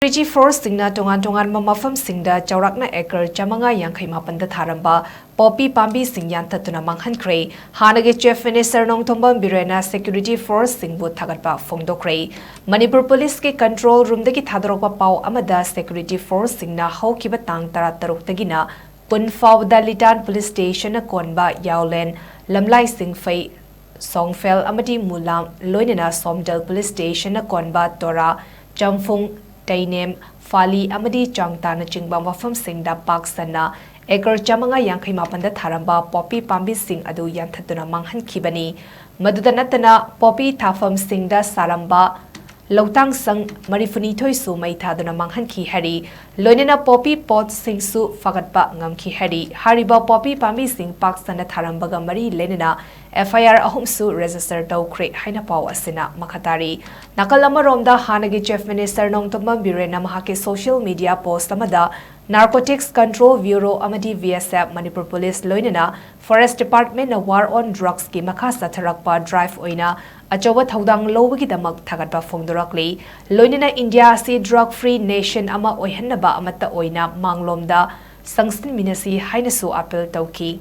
Security Force Singna Tongan Tonganba Mapham Singda Chaorakna Acre Chamanga Yankhai Mapanda Tharamba PAMBISING YANTHATUNA MANGHANKHRE HANNAGI Chief Minister NONGTHOMBAM BIREN Security Force SINGBU THAGATPA PHONGDOKKHRE Manipur Police ke control room dagi thadorokpa pau amada Security Force Singna haukiba tang tarataruk dagina Punfawda Litan Police Station na konba Yaulen Lamlai Singfai Songfel amadi Mulam Loinena Somdal Police Station na konba Tora Jamphung Tainem Fali Amadi Changta na Chingba Mapham Singda Paksana Acre Chamanga Yankhai Mapanda Tharamba PAMBISING adu YANTHATUNA MANGHANKHRE Maduda natana Mapham Singda Tharamba Lotang Sang Marifuni Toisu Maithaduna MANGHANKHRE Loinena pot Singsu Fagatpa Ngamkhre Hariba PAMBISING Paksana Tharambaga Mari Lenena FIR ahumsu register tawkhre haina paw asina makhatari nakalama romda Hannagi Chief Minister Nongthombam BIREN mahake social media post amada Narcotics Control Bureau amadi VSF Manipur Police loinena Forest Department na War on Drugs ki makhasa tharakpa drive oina achoba thodang lobagi damak thagatpa phongdorakle loinena India si drug free nation ama oihannaba amata oina manglomda sangsin minasi hainasu appeal tawki